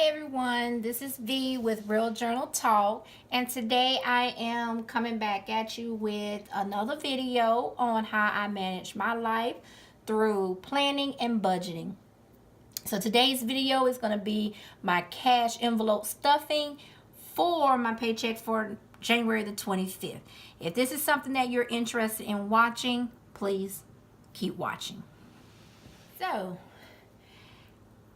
everyone, this is V with Real Journal Talk, and today I am coming back at you with another video on how I manage my life through planning and budgeting. So today's video is going to be my cash envelope stuffing for my paycheck for January the 25th. If this is something that you're interested in watching, please keep watching. So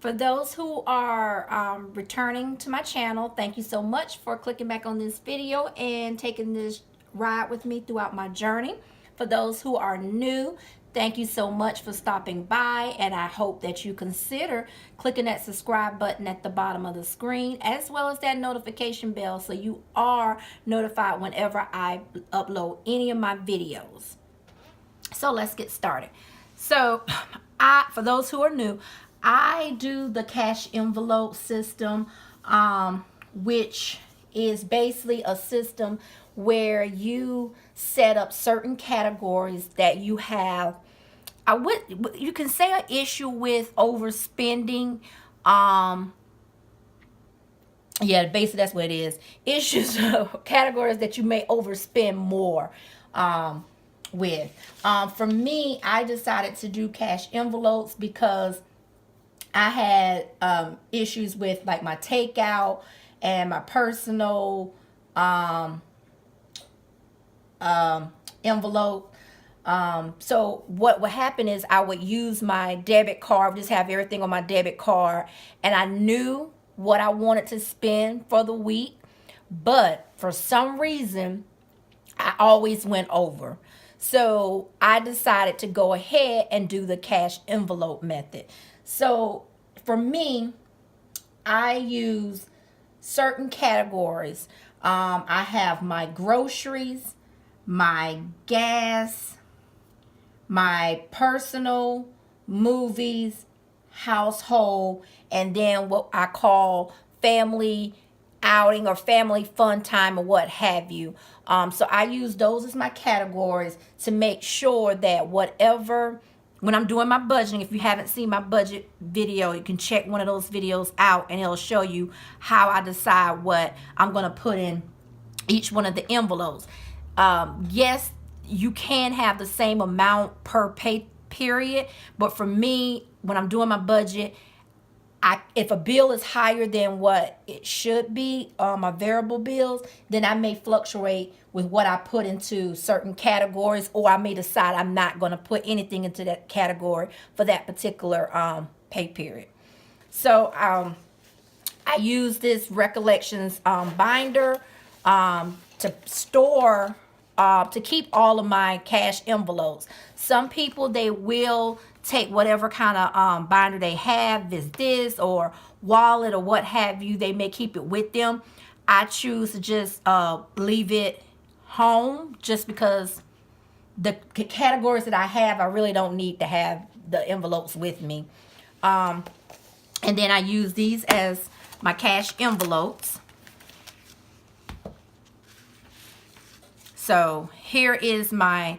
for those who are returning to my channel, thank you so much for clicking back on this video and taking this ride with me throughout my journey. For those who are new, thank you so much for stopping by, and I hope that you consider clicking that subscribe button at the bottom of the screen, as well as that notification bell, so you are notified whenever I upload any of my videos. So let's get started. So for those who are new, I do the cash envelope system, which is basically a system where you set up certain categories that you have. You can say an issue with overspending. Yeah, basically that's what it is. Issues, categories that you may overspend more with. For me, I decided to do cash envelopes because I had issues with like my takeout and my personal envelope. So what would happen is I would use my debit card, just have everything on my debit card, and I knew what I wanted to spend for the week, but for some reason I always went over. So I decided to go ahead and do the cash envelope method. So for me, I use certain categories. I have my groceries, my gas, my personal, movies, household, and then what I call family outing or family fun time or what have you. So I use those as my categories to make sure that whatever, when I'm doing my budgeting, if you haven't seen my budget video, you can check one of those videos out and it'll show you how I decide what I'm going to put in each one of the envelopes. Yes, you can have the same amount per pay period, but for me, when I'm doing my budget, if a bill is higher than what it should be, my variable bills, then I may fluctuate with what I put into certain categories, or I may decide I'm not going to put anything into that category for that particular pay period. So I use this recollections binder to store to keep all of my cash envelopes. Some people, they will take whatever kind of binder they have, this or wallet or what have you. They may keep it with them. I choose to just leave it home, just because the categories that I have, I really don't need to have the envelopes with me. And then I use these as my cash envelopes. So here is my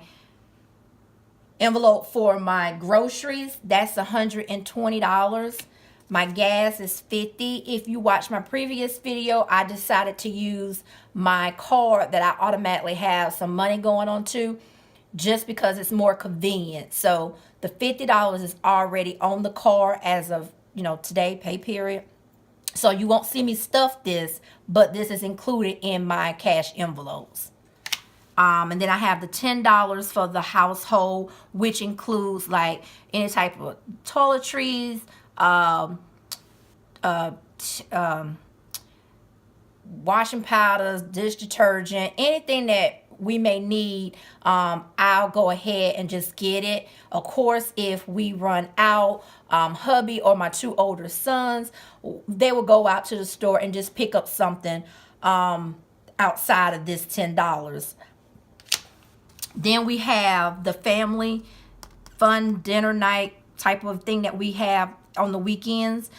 envelope for my groceries. That's $120. My gas is $50. If you watch my previous video, I decided to use my card that I automatically have some money going on to, just because it's more convenient. So the $50 is already on the card as of, today, pay period. So you won't see me stuff this, but this is included in my cash envelopes. And then I have the $10 for the household, which includes like any type of toiletries, washing powders, dish detergent, anything that we may need. I'll go ahead and just get it. Of course, if we run out, hubby or my two older sons, they will go out to the store and just pick up something outside of this $10. Then we have the family fun dinner night type of thing that we have on the weekends.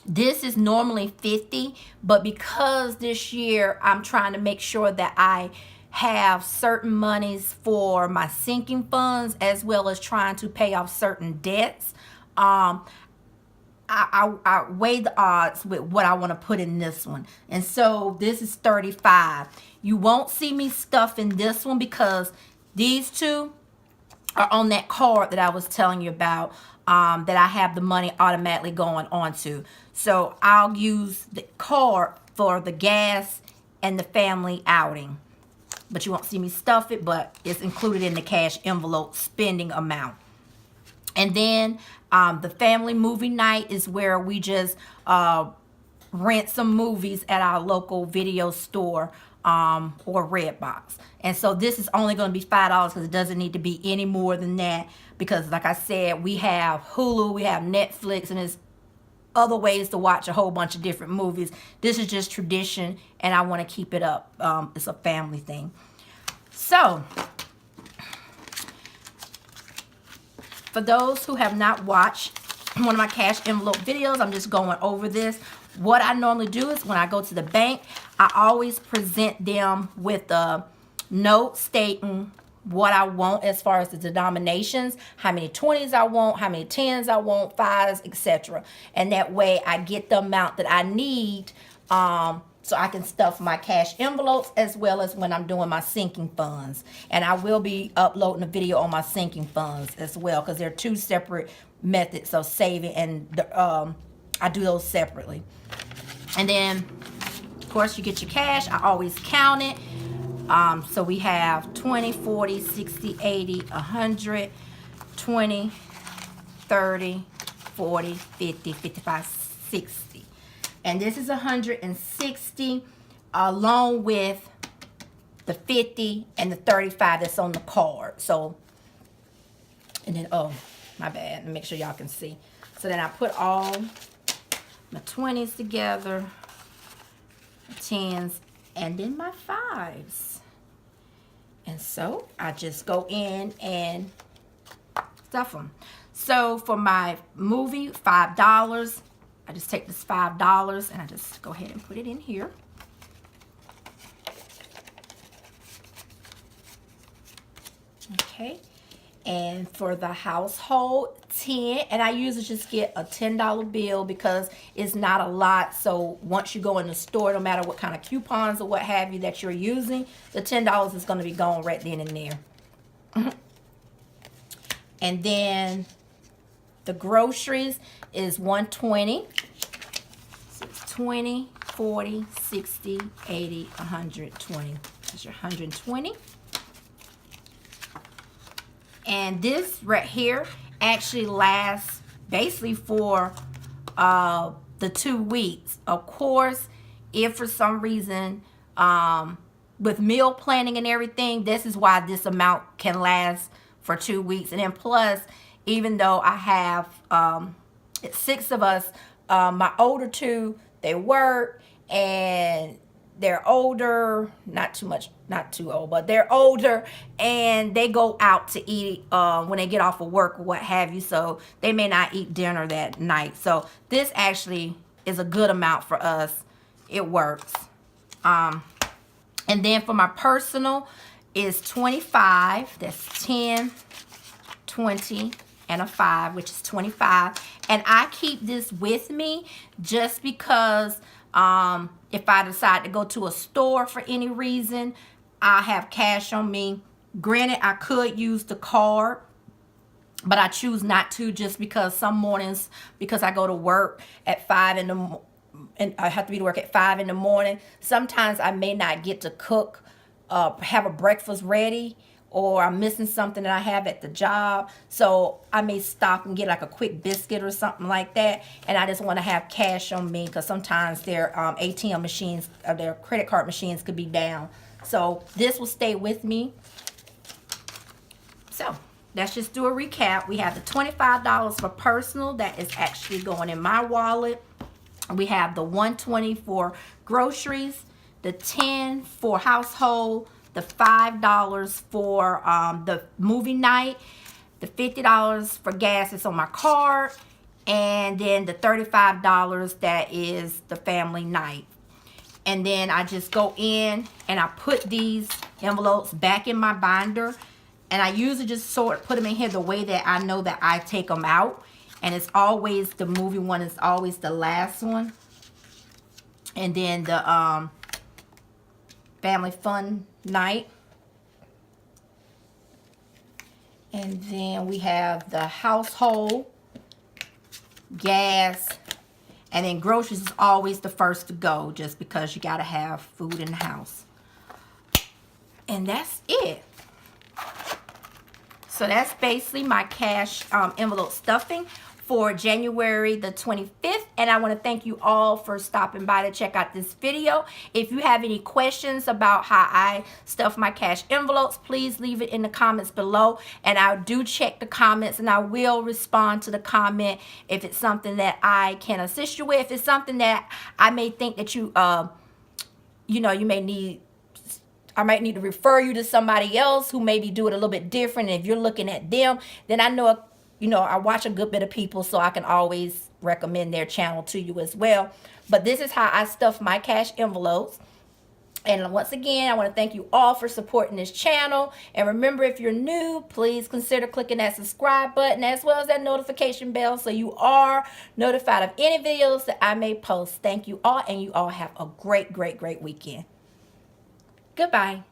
This is normally $50, but because this year I'm trying to make sure that I have certain monies for my sinking funds, as well as trying to pay off certain debts, I weigh the odds with what I want to put in this one. And so this is 35. You won't see me stuffing this one because these two are on that card that I was telling you about, that I have the money automatically going onto. So I'll use the card for the gas and the family outing. But you won't see me stuff it, but it's included in the cash envelope spending amount. And then the family movie night is where we just rent some movies at our local video store or Redbox. And so this is only going to be $5 because it doesn't need to be any more than that, because like I said, we have Hulu, we have Netflix, and there's other ways to watch a whole bunch of different movies. This is just tradition, and I want to keep it up. It's a family thing. So for those who have not watched one of my cash envelope videos, I'm just going over this. What I normally do is when I go to the bank, I always present them with a note stating what I want as far as the denominations, how many 20s I want, how many 10s I want, 5s, etc. And that way I get the amount that I need, so I can stuff my cash envelopes as well as when I'm doing my sinking funds. And I will be uploading a video on my sinking funds as well, because they're two separate methods of saving, and I do those separately. And then, of course, you get your cash. I always count it. So we have 20, 40, 60, 80, 100, 20, 30, 40, 50, 55, 60. And this is 160 along with the 50 and the 35 that's on the card. So, and then, oh, my bad. Let me make sure y'all can see. So then I put all my 20s together, my 10s, and then my 5s. And so I just go in and stuff them. So for my movie, $5. I just take this $5 and I just go ahead and put it in here. Okay. And for the household, 10. And I usually just get a $10 bill because it's not a lot. So once you go in the store, no matter what kind of coupons or what have you that you're using, the $10 is going to be gone right then and there. And then the groceries is $120. So it's 20, 40, 60, 80, 120. That's your 120. And this right here actually lasts basically for the 2 weeks. Of course, if for some reason with meal planning and everything, this is why this amount can last for 2 weeks. And then plus, even though I have 6 of us, my older 2, they work and they're older, not too old, but they're older, and they go out to eat when they get off of work or what have you, so they may not eat dinner that night. So this actually is a good amount for us. It works. And then for my personal is 25. That's 10, 20, and a 5, which is 25. And I keep this with me just because if I decide to go to a store for any reason, I have cash on me. Granted, I could use the card, but I choose not to just because some mornings, because I go to work at 5 in the morning, and I have to be to work at 5 in the morning, sometimes I may not get to cook, have a breakfast ready, or I'm missing something that I have at the job. So I may stop and get like a quick biscuit or something like that. And I just want to have cash on me because sometimes their ATM machines or their credit card machines could be down. So this will stay with me. So let's just do a recap. We have the $25 for personal. That is actually going in my wallet. We have the $120 for groceries, the $10 for household, the $5 for the movie night, the $50 for gas that's on my card, and then the $35 that is the family night. And then I just go in and I put these envelopes back in my binder, and I usually just sort of put them in here the way that I know that I take them out. And it's always, the movie one is always the last one. And then the family fun night. And then we have the household, gas, and then groceries is always the first to go, just because you got to have food in the house. And that's it. So that's basically my cash envelope stuffing for January the 25th. And I want to thank you all for stopping by to check out this video. If you have any questions about how I stuff my cash envelopes, please leave it in the comments below. And I do check the comments, and I will respond to the comment if it's something that I can assist you with. If it's something that I may think that you you may need, I might need to refer you to somebody else who maybe do it a little bit different. And if you're looking at them, then I know, I watch a good bit of people, so I can always recommend their channel to you as well. But this is how I stuff my cash envelopes. And once again, I want to thank you all for supporting this channel. And remember, if you're new, please consider clicking that subscribe button as well as that notification bell, so you are notified of any videos that I may post. Thank you all, and you all have a great, great, great weekend. Goodbye.